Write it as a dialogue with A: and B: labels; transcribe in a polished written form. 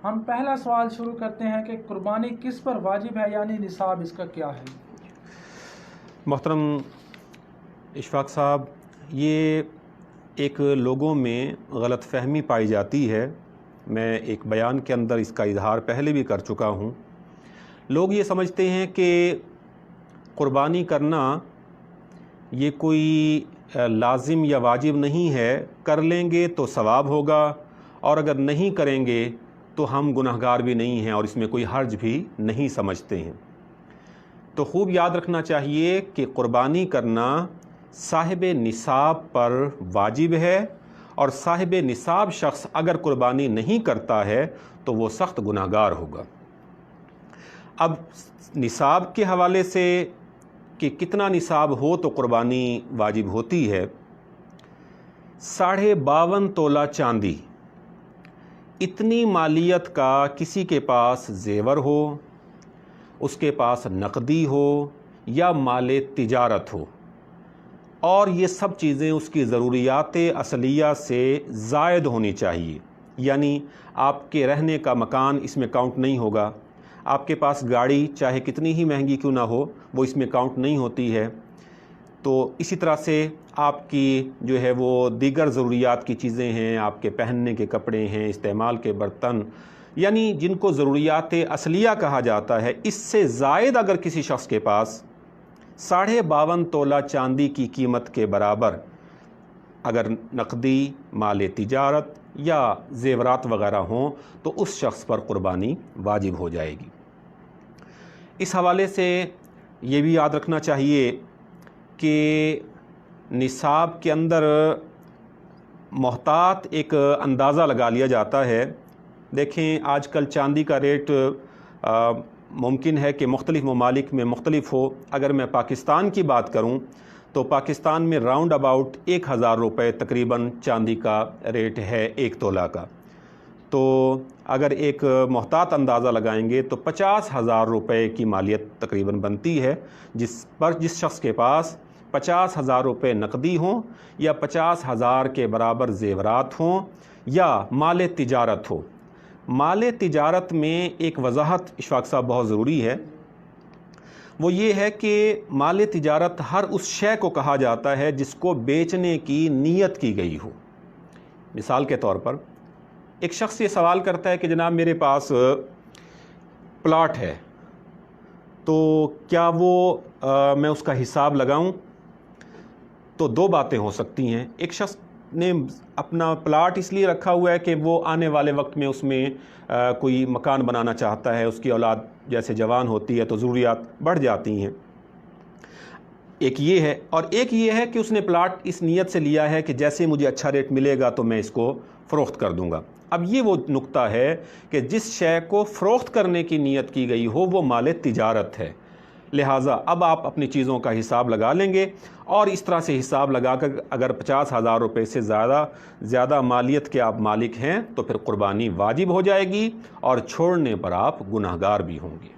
A: ہم پہلا سوال شروع کرتے ہیں کہ قربانی کس پر واجب ہے، یعنی نصاب اس کا کیا ہے؟
B: محترم اشفاق صاحب، یہ ایک لوگوں میں غلط فہمی پائی جاتی ہے۔ میں ایک بیان کے اندر اس کا اظہار پہلے بھی کر چکا ہوں۔ لوگ یہ سمجھتے ہیں کہ قربانی کرنا یہ کوئی لازم یا واجب نہیں ہے، کر لیں گے تو ثواب ہوگا، اور اگر نہیں کریں گے تو ہم گناہگار بھی نہیں ہیں اور اس میں کوئی حرج بھی نہیں سمجھتے ہیں۔ تو خوب یاد رکھنا چاہیے کہ قربانی کرنا صاحب نصاب پر واجب ہے، اور صاحب نصاب شخص اگر قربانی نہیں کرتا ہے تو وہ سخت گناہگار ہوگا۔ اب نصاب کے حوالے سے کہ کتنا نصاب ہو تو قربانی واجب ہوتی ہے، 52.5 تولہ چاندی، اتنی مالیت کا کسی کے پاس زیور ہو، اس کے پاس نقدی ہو یا مال تجارت ہو، اور یہ سب چیزیں اس کی ضروریات اصلیہ سے زائد ہونی چاہیے، یعنی آپ کے رہنے کا مکان اس میں کاؤنٹ نہیں ہوگا، آپ کے پاس گاڑی چاہے کتنی ہی مہنگی کیوں نہ ہو وہ اس میں کاؤنٹ نہیں ہوتی ہے، تو اسی طرح سے آپ کی جو ہے وہ دیگر ضروریات کی چیزیں ہیں، آپ کے پہننے کے کپڑے ہیں، استعمال کے برتن، یعنی جن کو ضروریات اصلیہ کہا جاتا ہے، اس سے زائد اگر کسی شخص کے پاس 52.5 تولہ چاندی کی قیمت کے برابر اگر نقدی، مال تجارت یا زیورات وغیرہ ہوں تو اس شخص پر قربانی واجب ہو جائے گی۔ اس حوالے سے یہ بھی یاد رکھنا چاہیے کہ نصاب کے اندر محتاط ایک اندازہ لگا لیا جاتا ہے۔ دیکھیں آج کل چاندی کا ریٹ ممکن ہے کہ مختلف ممالک میں مختلف ہو۔ اگر میں پاکستان کی بات کروں تو پاکستان میں راؤنڈ اباؤٹ 1000 روپے تقریباً چاندی کا ریٹ ہے 1 تولہ کا۔ تو اگر ایک محتاط اندازہ لگائیں گے تو 50,000 روپے کی مالیت تقریباً بنتی ہے، جس شخص کے پاس 50,000 روپے نقدی ہوں یا 50,000 کے برابر زیورات ہوں یا مال تجارت ہو۔ مال تجارت میں ایک وضاحت اشفاق صاحب بہت ضروری ہے، وہ یہ ہے کہ مال تجارت ہر اس شے کو کہا جاتا ہے جس کو بیچنے کی نیت کی گئی ہو۔ مثال کے طور پر ایک شخص یہ سوال کرتا ہے کہ جناب میرے پاس پلاٹ ہے، تو کیا وہ میں اس کا حساب لگاؤں؟ تو دو باتیں ہو سکتی ہیں۔ ایک شخص نے اپنا پلاٹ اس لیے رکھا ہوا ہے کہ وہ آنے والے وقت میں اس میں کوئی مکان بنانا چاہتا ہے، اس کی اولاد جیسے جوان ہوتی ہے تو ضروریات بڑھ جاتی ہیں، ایک یہ ہے، اور ایک یہ ہے کہ اس نے پلاٹ اس نیت سے لیا ہے کہ جیسے مجھے اچھا ریٹ ملے گا تو میں اس کو فروخت کر دوں گا۔ اب یہ وہ نقطہ ہے کہ جس شے کو فروخت کرنے کی نیت کی گئی ہو وہ مال تجارت ہے، لہٰذا اب آپ اپنی چیزوں کا حساب لگا لیں گے، اور اس طرح سے حساب لگا کر اگر 50,000 روپے سے زیادہ مالیت کے آپ مالک ہیں تو پھر قربانی واجب ہو جائے گی، اور چھوڑنے پر آپ گناہگار بھی ہوں گے۔